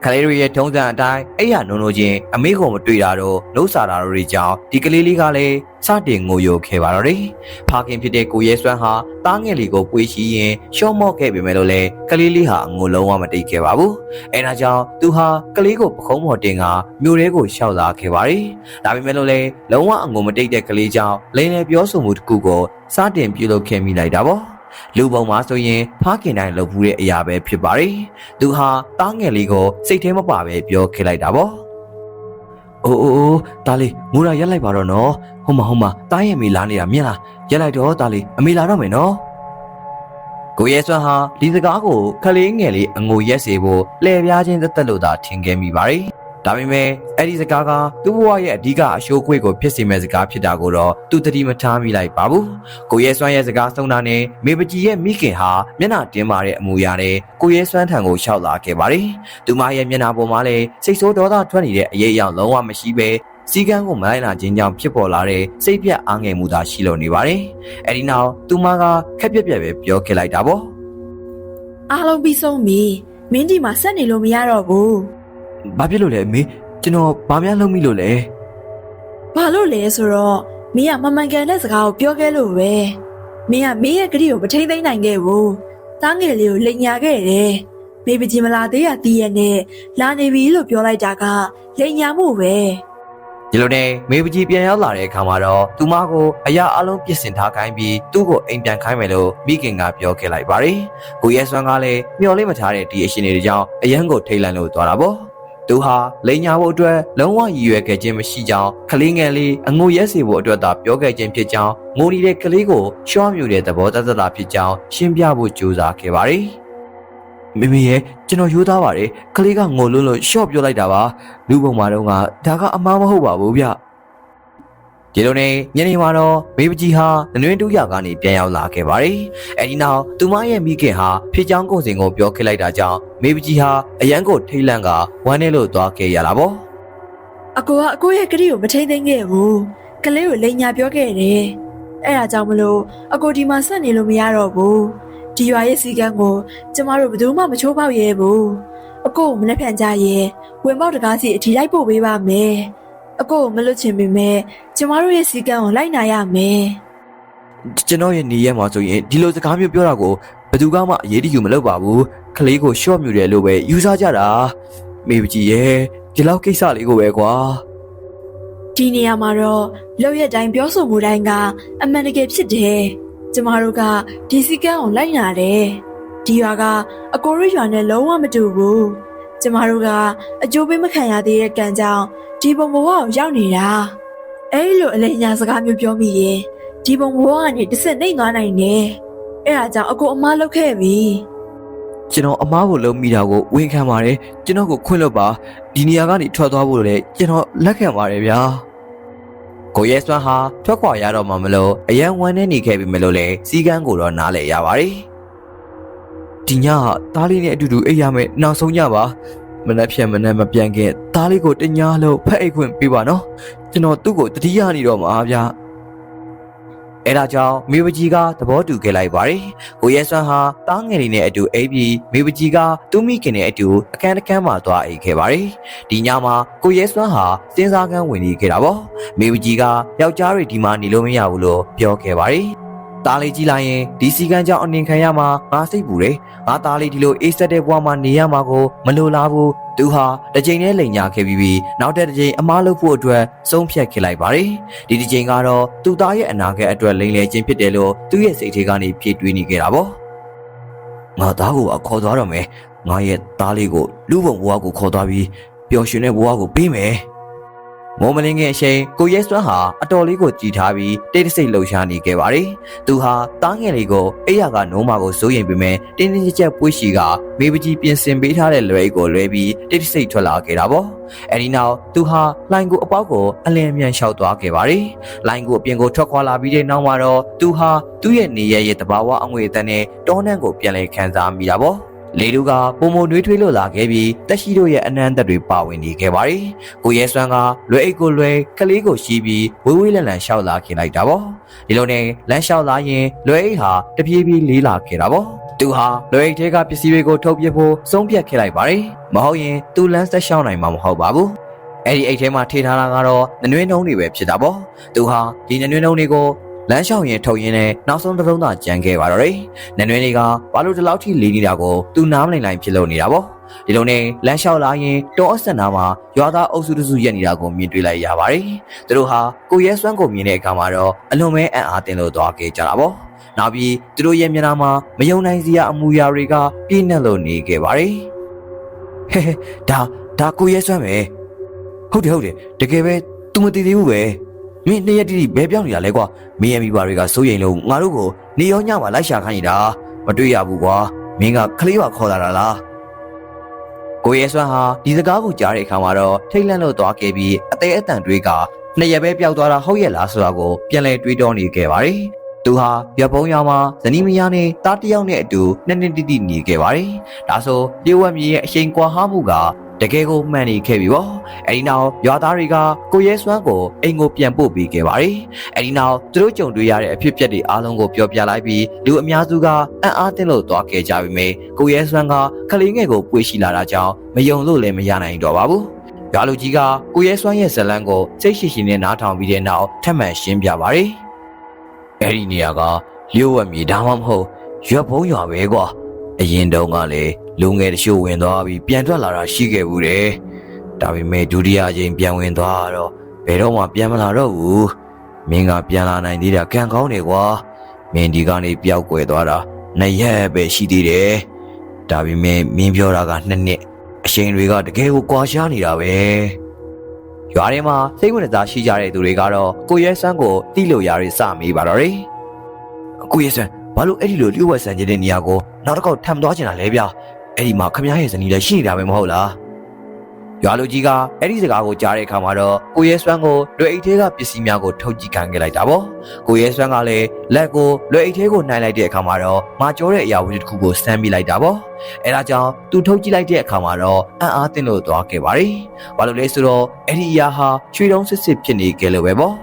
A: ့ခလေးတွေရဲ့ထုံးစံအတိုင်းအိယာနိုးနိုးချင်းအမေကိုမတွေ့တာတော့နှုတ်စာတာတို့တွေကြောင့်ဒီကလေးလေးကလည်းစတင်ငိုယိုခဲ့ပါတော့တယ်ဖခင်ဖြစ်တဲ့ကိုရဲစွမ်းဟာတားငယ်လေးကိုပွေးချီရင်ရှော့မော့ခဲ့ပေမဲ့လို့လည်းကလေးလေးဟာငိုလုံးဝမတိတ်ခဲ့ပါဘူးအဲဒါကြောင့်သူဟာကလေးကိုပခုံးပေါ်တင်ကမြို့ထဲကိုရှောက်လာခဲ့ပါတယ်ဒါပေမဲ့လို့လည်းလုံးဝအငိုမတိတ်တဲ့ကလေးကြောင့်လိန်လေပြောဆိုမှုတစ်ခုကိုစတင်ပြုလုပ်ခဲ့မိလိုက်တာပေါ့လူပုံမှာဆိုရင်ဖခင်တိုင်းလုပ်ဘူးတဲ့အရာပဲဖြစ်ပါတယ်သူဟာတားငယ်လေးကိုစိတ်ထဲမပါပဲပြောခဲ့လိုက်တာပေါ့အိုးတားလေးငိုရရက်လိုက်ပါတော့နော်ဟုတ်မှာတားရဲ့မေလာနေတာမြင်လားရက်လိုက်တော့တားလေးအမေလာတော့မယ်နော်ကိုရဲစွမ်းဟာဒီစကားကိုခလေးငယ်လေးအငိုရက်စေဖို့လှည့်ပြားခြင်းသက်သက်လို့သာထင်ခဲ့မိပါတယ်ဒါပေမဲ့အဲ့ဒီစကားကသူ့ဘဝရဲ့အဓိကအရှိုးအကွေ့ကိုဖြစ်စေမဲ့စကားဖြစ်တာကိုတော့သူတတိမထားမိလိုက်ပါဘူးကိုရဲစွမ်းရဲ့စကားဆုံးတာနဲ့မေပကြီးရဲ့မိခင်ဟာမျက်နှာတင်းမာတဲ့အမူအရာနဲ့ကိုရဲစွမ်းထံကိုရှောက်လာခဲ့ပါတယ်သူမရဲ့မျက်နှာပေါ်မှာလည်းစိတ်ဆိုးဒေါသထွက်နေတဲ့အရေးအယောင်လုံးဝမရှိပဲစီကံကိုမလိုက်နာခြင်းကြောင့်ဖြစ်ပေါ်လာတဲ့စိတ်ပြတ်အားငယ်မှုသာရှိလို့နေပါတယ်အဲ့ဒီနောက်သူမကခက်ပြက်ပြက်ပဲပြောခဲ့လိုက်တာပေါ့အ
B: ားလုံးပြီးဆုံးပြီမင်းဒီမှာဆက်နေလို့မရတော့ဘူး
A: ဘာဖြစ်လို့လဲအမေကျွန်တော်ဘာများလုပ်မိလို့လဲ
B: ဘာလို့လဲဆိုတော့မင်းကမမှန်ကန်တဲ့စကားကိုပြောခဲ့လို့ပဲမင်းကမင်းရဲ့ကတိကိုမထိမ့်သိမ်းနိုင်ခဲ့ဘူးတားငယ်လေးကိုလိန်ညာခဲ့တယ်မေပကြီးမလာသေးရတီးရနဲ့လာနေပြီလို့ပြောလိုက်တာကလိန်ညာမှုပဲ
A: ဒီလိုနဲ့မေပကြီးပြန်ရောက်လာတဲ့အခါမှာတော့သူမကိုအရာအလုံးပြင်ဆင်ထားခိုင်းပြီးသူ့ကိုအိမ်ပြန်ခိုင်းမယ်လို့မိခင်ကပြောခဲ့လိုက်ပါတယ်ကိုရဲစွမ်းကလည်းမျှော်လင့်မထားတဲ့ဒီအရှင်တွေကြောင့်အရန်ကိုထိတ်လန့်လို့သွားတာပေါ့သူဟာလိန်ညာဖို့အတွက်လုံးဝရည်ရွယ်ခဲ့ခြင်းမရှိကြောင်းကလေးငယ်လေးအငိုရက်စေဖို့အတွက်သာပြောခဲ့ခြင်းဖြစ်ကြောင်းငိုနေတဲ့ကလေးကိုရှော့မြူတဲ့သဘောတသက်တာဖြစ်ကြောင်းရှင်းပြဖို့ကြိုးစားခဲ့ပါတယ်မေမေရဲ့ကျွန်တော်ယူသားပါတယ်ကလေးကငိုလို့ရှော့ပြောလိုက်တာပါလူပုံမှာတော့ဒါကအမှားမဟုတ်ပါဘူးဗျဒီလိုနဲ့ညနေမှာတော့မေပကြီးဟာနွေတူရကနေပြန်ရောက်လာခဲ့ပါတယ်အဲဒီနောက်သူမရဲ့မိခင်ဟာဖြစ်ချောင်းကုန်စင်ကိုပြောခဲ့လိုက်တာကြောင့်မေပကြီးဟာအရန်ကိုထိတ်လန့်ကဝမ်းနေလို့သွားခဲ့ရတာပေါ့
B: အကိုရဲ့ကတိကိုမထိန်သိမ်းခဲ့ဘူးကလေးကိုလိန်ညာပြောခဲ့တယ်အဲ့ဒါကြောင့်မလို့အကိုဒီမှာဆက်နေလို့မရတော့ဘူးဒီရွာရဲ့စီကံကိုကျမတို့ဘယ်သူမှမချိုးပေါက်ရဲဘူးအကိုကိုမနှက်ဖြန်ကြရဲဝင်ပေါက်တကားစီအထီလိုက်ပို့ပေးပါမယ် အကိုကိုမလွတ်ချင်ပေမဲ့ကျမတို့ရဲ့စီကံကိုလိုက်နာရမယ်
A: ကျွန်တော်ရဲ့နေရဲမှာဆိုရင်ဒီလိုစကားမျိုးပြောတာကိုဘယ်သူမှအရေးတယူမလုပ်ပါဘူးကလေးကိုရှော့မြူတယ်လို့ပဲယူဆကြတာမေပကြီးရဲ့ဒီလောက်ကိစ္စလေးကိုပဲကွာ
B: ဒီနေရာမှာတော့လောက်ရက်တိုင်းပြောဆိုမှုတိုင်းကအမှန်တကယ်ဖြစ်တယ်ကျမတို့ကဒီစီကံကိုလိုက်နာတယ်ဒီရွာကအကိုရရွာနဲ့လုံးဝမတူဘူးကျမတို့ကအကျိုးပေးမခံရသေးတဲ့ကံကြောင့်ဒီဘုံဘဝကိုရောက်နေတာအဲ့လိုအလိညာစကားမျိုးပြောမိရင်ဒီဘုံဘဝကနေတစ်ဆက်နှိမ့်သွားနိုင်တယ်အဲ့ဒါကြောင့်အကိုအမားလုပ်ခဲ့ပြီ
A: ကျွန်တော်အမားကိုလုံးမိတာကိုဝန်ခံပါတယ်ကျွန်တော်ကိုခွင့်လွှတ်ပါဒီနေရာကနေထွက်သွားဖို့လည်းကျွန်တော်လက်ခံပါတယ်ဗျာကိုရဲစွမ်းဟာထွက်ခွာရတော့မှမလို့အရန်ဝမ်းနဲ့နေခဲ့ပြီမလို့လေစီကန်းကိုတော့နားလည်ရပါတယ်ဒီညကသားလေးနဲ့အတူတူအိပ်ရမယ်နောက်ဆုံးညပါမနှက်ဖြန်မနှက်မပြန်ခင်သားလေးကိုတညာလုံးဖက်အိတ်ခွင့်ပေးပါနော်ကျွန်တော်သူ့ကိုတတိယနေတော့မှာဗျာအဲ့ဒါကြောင့်မိဘကြီးကသဘောတူခဲ့လိုက်ပါတယ်။ကိုရဲစွမ်းဟာတားငယ်လေးနဲ့အတူအိပ်ပြီးမိဘကြီးကသူ့မိခင်နဲ့အတူအခန်းတစ်ခန်းမှာသွားအိပ်ခဲ့ပါတယ်။ဒီညမှာကိုရဲစွမ်းဟာစဉ်းစားခန်းဝင်နေခဲ့တာပေါ့။မိဘကြီးကယောက်ျားတွေဒီမှာနေလို့မရဘူးလို့ပြောခဲ့ပါတယ်။သားလေးကြီးလိုက်ရင်ဒီစီကန်းကြောင့်အနှင်ခံရမှာငါစိတ်ပူတယ်။ငါသားလေးဒီလိုအေးဆက်တဲ့ဘဝမှာနေရမှာကိုမလိုလားဘူး။သူဟာတစ်ချိန်နဲ့လိန်ညာခဲ့ပြီးနောက်တစ်ချိန်အမားလုပ်ဖို့အတွက်ဆုံးဖြတ်ခဲ့လိုက်ပါတယ်။ဒီတစ်ချိန်ကတော့သူ့သားရဲ့အနာဂတ်အတွက်လိန်လေခြင်းဖြစ်တယ်လို့သူ့ရဲ့စိတ်ထဲကနေဖြည့်တွေးနေခဲ့တာပေါ့။ငါသားကိုခေါ်သွားတော့မယ်။ငါရဲ့သားလေးကိုလူပုံဘဝကိုခေါ်သွားပြီးပျော်ရွှင်တဲ့ဘဝကိုပေးမယ်။မိုးမလင်းခင်အချိန်ကိုရဲစွမ်းဟာအတော်လေးကိုကြည်ထားပြီးတိတ်တဆိတ်လှုပ်ရှားနေခဲ့ပါတယ်။သူဟာတားငယ်လေးကိုအိယာကနိုးမာကိုစိုးရင်ပေမဲ့တင်းတင်းကြပ်ကြပ်ပွေးရှိကမေပကြီးပြင်ဆင်ပေးထားတဲ့လွယ်ကိုလွဲပြီးတိတ်တဆိတ်ထွက်လာခဲ့တာပေါ့။အဲဒီနောက်သူဟာလိုင်ကိုအပေါက်ကိုအလင်းအမြန်လျှောက်သွားခဲ့ပါတယ်။လိုင်ကိုအပြင်ကိုထွက်ခွာလာပြီးတဲ့နောက်မှာတော့သူဟာသူ့ရဲ့နေရရဲ့တဘာဝအငွေအသက်နဲ့တောနှံကိုပြန်လည်ခံစားမိတာပေါ့။လေတို့ကပုံမနှွေးထွေးလို့လာခဲ့ပြီးတက်ရှိတို့ရဲ့အနမ်းသက်တွေပါဝင်နေခဲ့ပါတယ်။ကိုရဲစွမ်းကလွယ်အိတ်ကိုလွယ်ကလေးကိုရှိပြီးဝေးဝေးလန်လန်ရှောက်လာခင်လိုက်တာပေါ့။ဒီလိုနဲ့လမ်းလျှောက်လာရင်လွယ်အိတ်ဟာတပြေးပြေးလေးလာခဲ့တာပေါ့။သူဟာလွယ်အိတ်ထဲကပစ္စည်းတွေကိုထုတ်ပြဖို့ဆုံးဖြတ်ခဲ့လိုက်ပါတယ်။မဟုတ်ရင်သူလမ်းဆက်ရှောက်နိုင်မှာမဟုတ်ပါဘူး။အဲ့ဒီအိတ်ထဲမှာထည့်ထားတာကတော့နနွေးနှုံးတွေပဲဖြစ်တာပေါ့။သူဟာဒီနနွေးနှုံးတွေကိုလမ်းလျှောက်ရင်ထုတ်ရင်းနဲ့နောက်ဆုံးတစ်လုံးသာကြံခဲ့ပါတော့တယ်။နနွေးတွေကဘာလို့ဒီလောက်ထိလေးနေတာကိုသူနားမလည်နိုင်ဖြစ်လို့နေတာပေါ့။ဒီလိုနဲ့လမ်းလျှောက်လာရင်တောအဆက်နာမှာရွာသားအုပ်စုတစုရက်နေတာကိုမြင်တွေ့လိုက်ရပါတယ်။သူတို့ဟာကိုရဲစွမ်းကိုမြင်တဲ့အခါမှာတော့အလွန်ပဲအံ့အားသင့်လို့သွားခဲ့ကြတာပေါ့။နောက်ပြီးသူတို့ရဲ့မျက်နှာမှာမယုံနိုင်စရာအမူအရာတွေကပြည့်နှက်လို့နေခဲ့ပါတယ်။ဟဲဒါကိုရဲစွမ်းပဲ။ဟုတ်တယ်တကယ်ပဲ तू မတည်သေးဘူးပဲ။မင်းနှစ်ရက်တိတိဘဲပြောင်းနေတာလဲကွာမင်းရဲ့မိဘတွေကစိုးရိမ်လို့ငါတို့ကိုနေရောညမှာလိုက်ရှာခိုင်းနေတာမတွေ့ရဘူးကွာမင်းကခလေးပါခေါ်လာတာလားကိုရဲစွမ်းဟာဒီစကားကိုကြားတဲ့အခါမှာတော့ထိတ်လန့်လို့သွားခဲ့ပြီးအသေးအတန်တွေကနှစ်ရက်ပဲပျောက်သွားတာဟုတ်ရဲ့လားဆိုတာကိုပြန်လဲတွေးတောနေခဲ့ပါတယ်သူဟာရပုံးရွာမှာဇနီးမယားနဲ့တားတယောက်နဲ့အတူနှစ်တိတိနေခဲ့ပါတယ်ဒါဆိုလျှို့ဝှက်မြေရဲ့အရှိန်ကွာဟမှုကတကယ်ကိုမှန်နေခဲ့ပြီပေါ့အဲဒီနောက်ရွာသားတွေကကိုရဲစွမ်းကိုအိမ်ကိုပြန်ပို့ပေးခဲ့ပါတယ်အဲဒီနောက်သူတို့ကြုံတွေ့ရတဲ့အဖြစ်အပျက်တွေအားလုံးကိုပြောပြလိုက်ပြီးလူအများစုကအံ့အားသင့်လို့သွားခဲ့ကြပြီမေကိုရဲစွမ်းကကလေးငယ်ကိုပွေရှိလာတာကြောင့်မယုံလို့လည်းမရနိုင်တော့ပါဘူးရွာလူကြီးကကိုရဲစွမ်းရဲ့ဇလန်းကိုစိတ်ရှိရှိနဲ့နားထောင်ပြီးတဲ့နောက်ထပ်မံရှင်းပြပါတယ်အဲဒီနေရာကလျှို့ဝှက်မြေဒါမှမဟုတ်ရွက်ဘုံရွာပဲကွာအရင်တုန်းကလည်းလူငယ်တချို့ဝင်သွားပြီးပြန်ထွက်လာတာရှိခဲ့ဘူးတဲ့ဒါပေမဲ့ဒုတိယအကြိမ်ပြန်ဝင်သွားတော့ဘယ်တော့မှပြန်မလာတော့ဘူးမင်းကပြန်လာနိုင်သေးတာကံကောင်းတယ်ကွာမင်းဒီကနေပျောက်ကွယ်သွားတာနှစ်ရက်ပဲရှိသေးတယ်ဒါပေမဲ့မင်းပြောတာက2နှစ်အချိန်တွေကတကယ်ကိုကွာရှားနေတာပဲရွာထဲမှာစိတ်ဝင်စားရှိကြတဲ့သူတွေကတော့ကိုရဲဆန်းကိုတိလို့ရရစမေးပါတော့တယ်ကိုရဲဆန်းဘာလို့အဲ့ဒီလိုလျှို့ဝှက်ဆန်ကျင်တဲ့နေရာကိုနောက်တစ်ခေါက်ထပ်သွားချင်တာလဲဗျအဲ့ဒီမှာခမရဲ့ဇနီးလည်းရှိနေတာပဲမဟုတ်လားရွာလူကြီးကအဲ့ဒီစကားကိုကြားတဲ့အခါမှာတော့ကိုရဲစွမ်းကိုလွယ်အိတ်ထဲကပစ္စည်းများကိုထုတ်ကြည့်ခံခဲ့လိုက်တာပေါ့ကိုရဲစွမ်းကလည်းလက်ကိုလွယ်အိတ်ထဲကိုနှိုင်းလိုက်တဲ့အခါမှာတော့မာကျော်တဲ့အရာဝတ္ထုတစ်ခုကိုစမ်းပြလိုက်တာပေါ့အဲ့ဒါကြောင့်သူထုတ်ကြည့်လိုက်တဲ့အခါမှာတော့အံ့အားသင့်လို့သွားခဲ့ပါတယ်ဘာလို့လဲဆိုတော့အဲ့ဒီအရာဟာချွေတုံးစစ်စစ်ဖြစ်နေကြလို့ပဲပေါ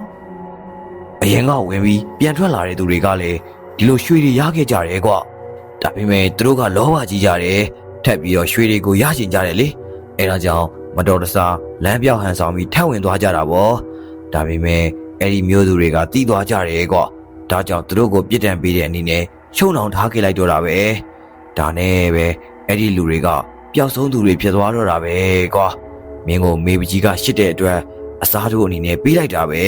A: ့အရင်ကဝင်ပြီးပြန်ထွက်လာတဲ့သူတွေကလည်းဒီလိုရွှေတွေရခဲ့ကြတယ်ကွာဒါပေမဲ့သူတို့ကလောဘကြီးကြတယ်ထပ်ပြီးတော့ရွှေတွေကိုရချင်ကြတယ်လေအဲဒါကြောင့် မတော်တဆလမ်းပြောက်ဟန်ဆောင်ပြီးထပ်ဝင်သွားကြတာပေါ့ဒါပေမဲ့အဲ့ဒီမျိုးသူတွေကတီးသွားကြတယ်ကွာဒါကြောင့်သူတို့ကိုပြစ်ဒဏ်ပေးတဲ့အနေနဲ့ချုံနှောင်ထားခဲ့လိုက်တော့တာပဲဒါနဲ့ပဲအဲ့ဒီလူတွေကပျောက်ဆုံးသူတွေဖြစ်သွားတော့တာပဲကွာမင်းကိုမေပကြီးကရှစ်တဲ့အတွက်အစားထိုးအနေနဲ့ပေးလိုက်တာပဲ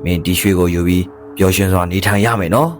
A: မင်းဒီရွှေကိုယူပြီးပျော်ရွှင်စွာနေထိုင်ရမယ်နော်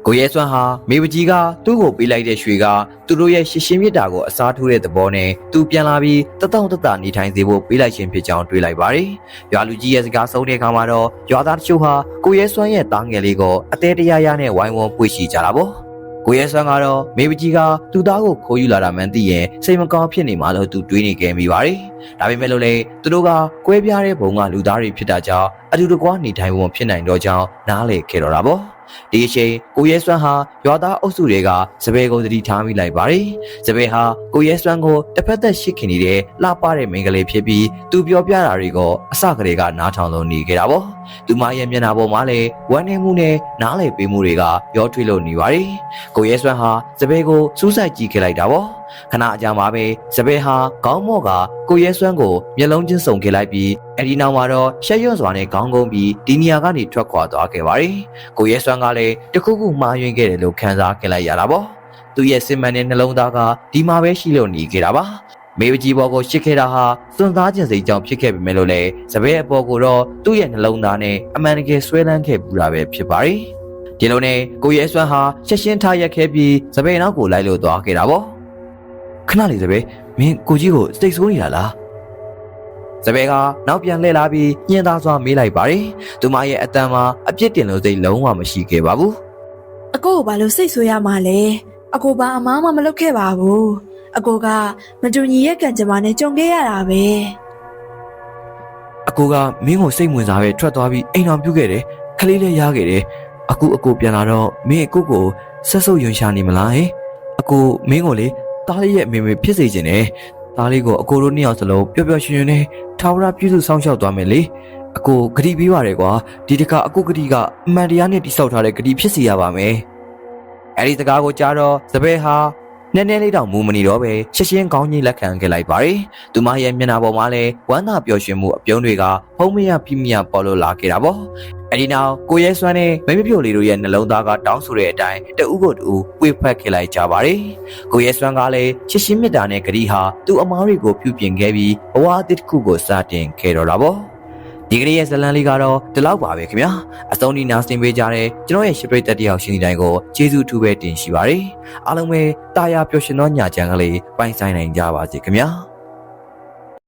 A: ကိုရဲစွမ်းဟာမေပကြီးကသူ့ကိုပေးလိုက်တဲ့ရွှေကသူတို့ရဲ့ရှစ်ရှင်းမြစ်တာကိုအစားထိုးတဲ့သဘောနဲ့သူပြန်လာပြီးတတောင့်တတနေထိုင်စေဖို့ပေးလိုက်ခြင်းဖြစ်ကြောင်းတွေးလိုက်ပါတယ်။ရွာလူကြီးရဲ့စကားဆုံးတဲ့အခါမှာတော့ရွာသားတချို့ဟာကိုရဲစွမ်းရဲ့တားငယ်လေးကိုအသေးတရားရနဲ့ဝိုင်းဝန်းပွေ့ရှိကြတာပေါ့။ကိုရဲစွမ်းကတော့မေပကြီးကသူ့သားကိုခိုးယူလာတာမှန်းသိရင်စိတ်မကောင်းဖြစ်နေမှလို့သူတွေးနေခဲ့မိပါတယ်။ဒါပေမဲ့လို့လေသူတို့ကကွဲပြားတဲ့ဘုံကလူသားတွေဖြစ်တာကြောင့်အတူတကွနေထိုင်ဖို့ဖြစ်နိုင်တော့ကြောင်းနားလည်ခဲ့တော့တာပေါ့။ဒီအချိန်ကိုရဲစွမ်းဟာရွာသားအုပ်စုတွေကစပယ်ကိုသတိထားမိလိုက်ပါတယ်။စပယ်ဟာကိုရဲစွမ်းကိုတစ်ဖက်သက်ရှစ်ခင်နေတဲ့လှပတဲ့မိန်းကလေးဖြစ်ပြီးသူပြောပြတာတွေကိုအစကတည်းကနားထောင်လို့နေခဲ့တာပေါ့။သူမရဲ့မျက်နှာပေါ်မှာလည်းဝမ်းနည်းမှုနဲ့နားလည်ပေးမှုတွေကရောထွေးလို့နေပါတယ်။ကိုရဲစွမ်းဟာစပယ်ကိုစူးစိုက်ကြည့်ခဲ့လိုက်တာပေါ့။ခဏအကြာမှာပဲစပယ်ဟာခေါင်းမော့ကကိုရဲစွမ်းကိုမျက်လုံးချင်းစုံခဲ့လိုက်ပြီးအဲဒီနောက်မှာတော့ရှက်ရွံ့စွာနဲ့ခေါင်းကုန်းပြီးဒီနေရာကနေထွက်ခွာသွားခဲ့ပါတယ်။ကိုရဲစွမ်းကလည်းတခုခုမှားယွင်းခဲ့တယ်လို့ခံစားခဲ့လိုက်ရတာပေါ့။သူရဲ့စစ်မှန်တဲ့နှလုံးသားကဒီမှာပဲရှိလို့နေခဲ့တာပါ။မေပကြီးဘော်ကိုရှစ်ခဲ့တာဟာစွန့်စားခြင်းစိတ်ကြောင့်ဖြစ်ခဲ့ပေမဲ့လို့လည်းစပယ်အပေါ်ကိုတော့သူ့ရဲ့နှလုံးသားနဲ့အမှန်တကယ်ဆွဲလန်းခဲ့ပူတာပဲဖြစ်ပါတယ်။ဒီလိုနဲ့ကိုရဲစွမ်းဟာရှက်ရှင်းထားရက်ခဲ့ပြီးစပယ်နောက်ကိုလိုက်လို့သွားခဲ့တာပေါ့။ခဏလေးစပယ်မင်းကိုကြီးကိုစိတ်ဆိုးနေတာလားစပယ်ကနောက်ပြန်လှည့်လာပြီးညင်သားစွာမေးလိုက်ပါတယ်။သူမရဲ့အတန်မှာအပြစ်တင်လို့စိတ်လုံးဝမရှိခဲ့ပါဘူး
B: ။အကိုကဘာလို့စိတ်ဆိုးရမှာလဲ။အကိုဘာအမားမှမလုပ်ခဲ့ပါဘူး။အကိုကမတူညီရဲ့ကံကြမ္မာနဲ့ကြုံခဲ့ရတာပဲ
A: ။အကိုကမင်းကိုစိတ်ဝင်စားပဲထွက်သွားပြီးအိမ်တော်ပြုတ်ခဲ့တယ်။ခလေးလည်းရခဲ့တယ်။အခုအကိုပြန်လာတော့မင်းအကိုကိုဆက်ဆုပ်ယွန်ရှာနေမလားဟင်။အကိုမင်းကိုလေတားလေးရဲ့အမေဖြစ်စေချင်တယ်။သားလေးကိုအကိုတို့နှစ်ယောက်စလုံးပျော်ပျော်ရွှင်ရွှင်နဲ့ထာဝရပြုစုဆောင်ရှောက်သွားမယ်လေအကိုဂတိပေးပါရယ်ကွာဒီတခါအကိုဂတိကအမှန်တရားနဲ့တိဆောက်ထားတဲ့ဂတိဖြစ်စီရပါမယ်အဲ့ဒီစကားကိုကြားတော့စပယ်ဟာနည်းနည်းလေးတော့မူမနေတော့ပဲရှင်းရှင်းကောင်းကြီးလက်ခံခဲ့လိုက်ပါတယ်သူမရဲ့မျက်နှာပေါ်မှာလည်းဝမ်းသာပျော်ရွှင်မှုအပြုံးတွေကဖုံးမရပြမြပေါ်လို့လာခဲ့တာပေါ့အဲ့ဒီနောက်ကိုရဲစွမ်းနဲ့မိမပြိုလေးတို့ရဲ့နှလုံးသားကတောင်းဆိုတဲ့အတိုင်းတဦးကိုတူဝေဖက်ခဲ့လိုက်ကြပါတယ်ကိုရဲစွမ်းကလည်းရှင်းရှင်းမြတ်တာနဲ့ဂရီဟာသူ့အမားတွေကိုပြုပြင်ခဲ့ပြီးဘဝအသစ်တစ်ခုကိုစတင်ခဲ့တော့တာပေါ့ဒီကနေ့ရဲ့ဇလန်လေးကတော့ဒီလောက်ပါပဲခင်ဗျာအဆုံးဒီနာစင်ပေးကြတဲ့ကျွန်တော်ရဲ့ရှစ်ပရိသတ်တယောက်ရှင်ဒီတိုင်းကိုကျေးဇူးအထူးပဲတင်ရှိပါတယ်အားလုံးပဲတာယာပျော်ရွှင်သောညချမ်းကလေးပိုင်ဆိုင်နိုင်ကြပါစေခင်ဗျာ